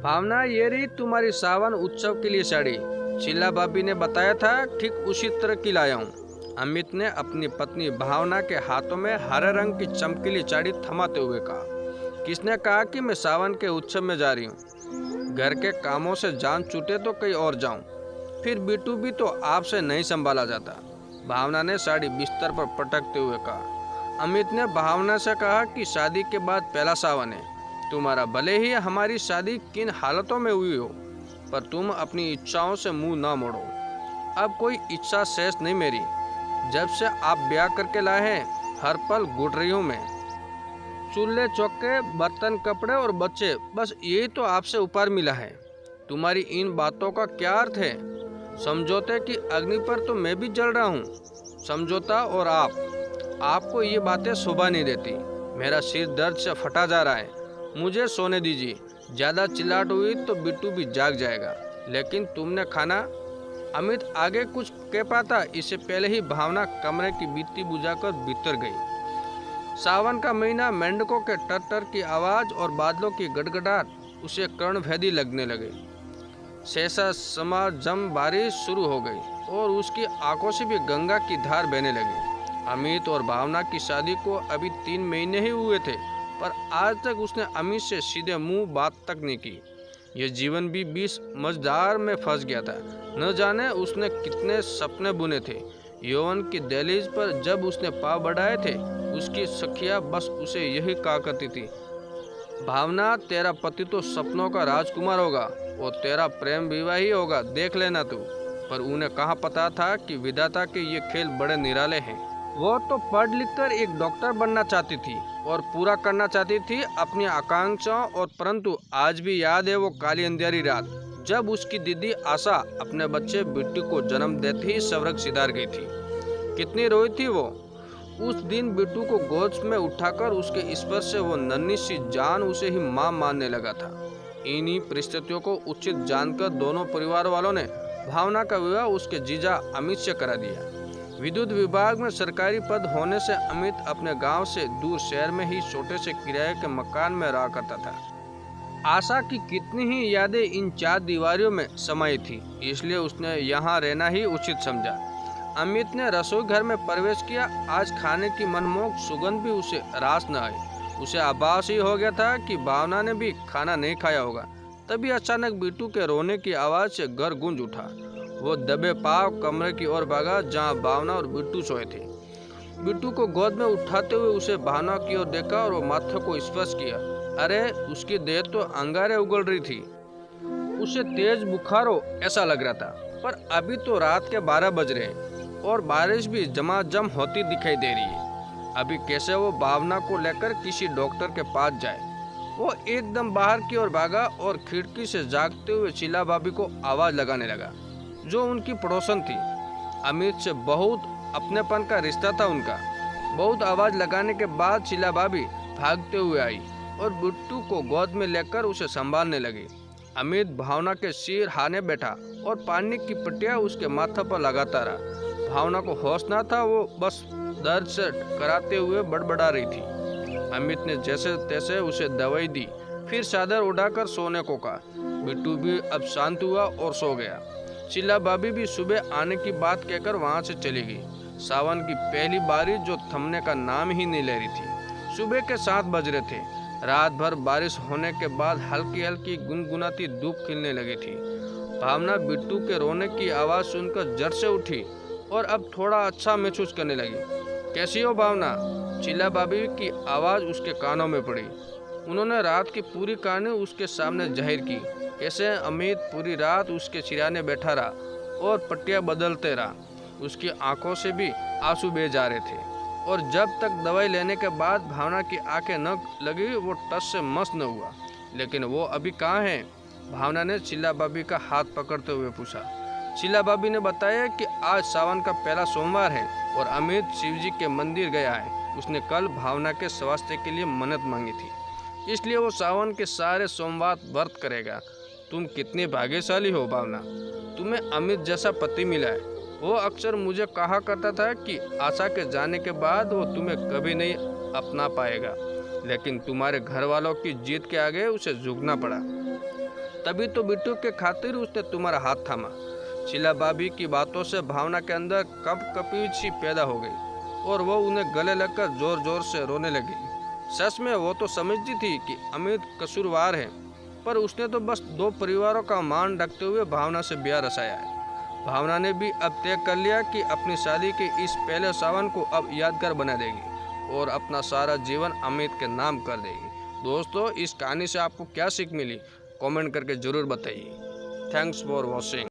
भावना, ये रही तुम्हारी सावन उत्सव के लिए साड़ी। शीला भाभी ने बताया था, ठीक उसी तरह की लाया हूँ। अमित ने अपनी पत्नी भावना के हाथों में हरे रंग की चमकीली साड़ी थमाते हुए कहा। किसने कहा कि मैं सावन के उत्सव में जा रही हूँ? घर के कामों से जान छूटे तो कहीं और जाऊं। फिर बिट्टू भी तो आपसे नहीं संभाला जाता। भावना ने साड़ी बिस्तर पर पटकते हुए कहा। अमित ने भावना से कहा कि शादी के बाद पहला सावन है। तुम्हारा भले ही हमारी शादी किन हालतों में हुई हो, पर तुम अपनी इच्छाओं से मुंह ना मोड़ो। अब कोई इच्छा शेष नहीं मेरी। जब से आप ब्याह करके लाए हैं, हर पल घुट रही हूँ मैं। चूल्हे चौके, बर्तन, कपड़े और बच्चे, बस यही तो आपसे उपहार मिला है। तुम्हारी इन बातों का क्या अर्थ है? समझौते की अग्नि पर तो मैं भी जल रहा हूँ। समझौता और आपको ये बातें शोभा नहीं देती। मेरा सिर दर्द से फटा जा रहा है। मुझे सोने दीजिए। ज़्यादा चिल्लाहट हुई तो बिट्टू भी जाग जाएगा। लेकिन तुमने खाना। अमित आगे कुछ कह पाता, इससे पहले ही भावना कमरे की बत्ती बुझाकर भीतर गई। सावन का महीना, मेंढकों के टर की आवाज़ और बादलों की गड़गड़ाहट उसे कर्णभेदी लगने लगे। सहसा समाजम बारिश शुरू हो गई और उसकी आंखों से भी गंगा की धार बहने लगी। अमित और भावना की शादी को अभी 3 महीने ही हुए थे, पर आज तक उसने अमित से सीधे मुंह बात तक नहीं की। यह जीवन भी 20 मझधार में फंस गया था। न जाने उसने कितने सपने बुने थे। यौवन की दहलीज पर जब उसने पाँव बढ़ाए थे, उसकी सखियां बस उसे यही कहा करती थी, भावना, तेरा पति तो सपनों का राजकुमार होगा और तेरा प्रेम विवाह ही होगा, देख लेना तू। पर उन्हें कहाँ पता था कि विधाता के ये खेल बड़े निराले हैं। वो तो पढ़ लिख कर एक डॉक्टर बनना चाहती थी और पूरा करना चाहती थी अपनी आकांक्षाओं, और परंतु आज भी याद है वो काली अंधेरी रात, जब उसकी दीदी आशा अपने बच्चे बिट्टू को जन्म देते ही स्वर्ग सिधार गई थी। कितनी रोई थी वो। उस दिन बिट्टू को गोद में उठाकर उसके स्पर्श से वो नन्ही सी जान उसे ही मां मानने लगा था। इन्हीं परिस्थितियों को उचित जानकर दोनों परिवार वालों ने भावना का विवाह उसके जीजा अमित से करा दिया। विद्युत विभाग में सरकारी पद होने से अमित अपने गांव से दूर शहर में ही छोटे से किराए के मकान में रहा करता था। आशा की कितनी ही यादें इन 4 दीवारों में समाई थी, इसलिए उसने यहाँ रहना ही उचित समझा। अमित ने रसोई घर में प्रवेश किया। आज खाने की मनमोहक सुगंध भी उसे रास न आई। उसे आभास ही हो गया था कि भावना ने भी खाना नहीं खाया होगा। तभी अचानक बिट्टू के रोने की आवाज़ से घर गूंज उठा। वो दबे पांव कमरे की ओर भागा जहाँ भावना और बिट्टू सोए थे। बिट्टू को गोद में उठाते हुए उसे भावना की ओर देखा और वो माथे को स्पर्श किया। अरे, उसकी देह तो अंगारे उगल रही थी। उसे तेज बुखार हो ऐसा लग रहा था। पर अभी तो रात के 12 बज रहे हैं और बारिश भी जमाजम होती दिखाई दे रही है। अभी कैसे वो भावना को लेकर किसी डॉक्टर के पास जाए। वो एकदम बाहर की ओर भागा और खिड़की से जागते हुए शीला भाभी को आवाज लगाने लगा, जो उनकी पड़ोसन थी। अमित से बहुत अपनेपन का रिश्ता था उनका। बहुत आवाज लगाने के बाद शीला भाभी भागते हुए आई और बिट्टू को गोद में लेकर उसे संभालने लगी। अमित भावना के सिर हाने बैठा और पानी की पट्टियां उसके माथे पर लगाता रहा। भावना को होश न था, वो बस दर्द से कराते हुए बड़बड़ा रही थी। अमित ने जैसे तैसे उसे दवाई दी, फिर चादर उड़ाकर सोने को कहा। बिट्टू भी अब शांत हुआ और सो गया। शीला भाभी भी सुबह आने की बात कहकर वहां से चली गई। सावन की पहली बारिश जो थमने का नाम ही नहीं ले रही थी। सुबह के 7 बज रहे थे। रात भर बारिश होने के बाद हल्की हल्की गुनगुनाती धूप खिलने लगी थी। भावना बिट्टू के रोने की आवाज़ सुनकर जड़ से उठी और अब थोड़ा अच्छा महसूस करने लगी। कैसी हो भावना? शीला भाभी की आवाज़ उसके कानों में पड़ी। उन्होंने रात की पूरी कहानी उसके सामने जाहिर की। कैसे अमित पूरी रात उसके सिरहाने बैठा रहा और पट्टियाँ बदलते रहा। उसकी आंखों से भी आंसू बह जा रहे थे और जब तक दवाई लेने के बाद भावना की आंखें न लगी, वो टस से मस न हुआ। लेकिन वो अभी कहाँ है? भावना ने शीला भाभी का हाथ पकड़ते हुए पूछा। शीला भाभी ने बताया कि आज सावन का पहला सोमवार है और अमित शिवजी के मंदिर गया है। उसने कल भावना के स्वास्थ्य के लिए मन्नत मांगी थी, इसलिए वो सावन के सारे सोमवार व्रत करेगा। तुम कितनी भाग्यशाली हो भावना, तुम्हें अमित जैसा पति मिला है। वो अक्सर मुझे कहा करता था कि आशा के जाने के बाद वो तुम्हें कभी नहीं अपना पाएगा, लेकिन तुम्हारे घर वालों की जीत के आगे उसे झुकना पड़ा। तभी तो बिट्टू के खातिर उसने तुम्हारा हाथ थामा। शीला भाभी की बातों से भावना के अंदर कपकपी सी पैदा हो गई और वो उन्हें गले लगकर जोर जोर से रोने लगी। सच में वो तो समझती थी कि अमित कसूरवार है, पर उसने तो बस दो परिवारों का मान रखते हुए भावना से ब्याह रचाया है। भावना ने भी अब तय कर लिया कि अपनी शादी के इस पहले सावन को अब यादगार बना देगी और अपना सारा जीवन अमित के नाम कर देगी। दोस्तों, इस कहानी से आपको क्या सीख मिली, कमेंट करके ज़रूर बताइए। Thanks for watching.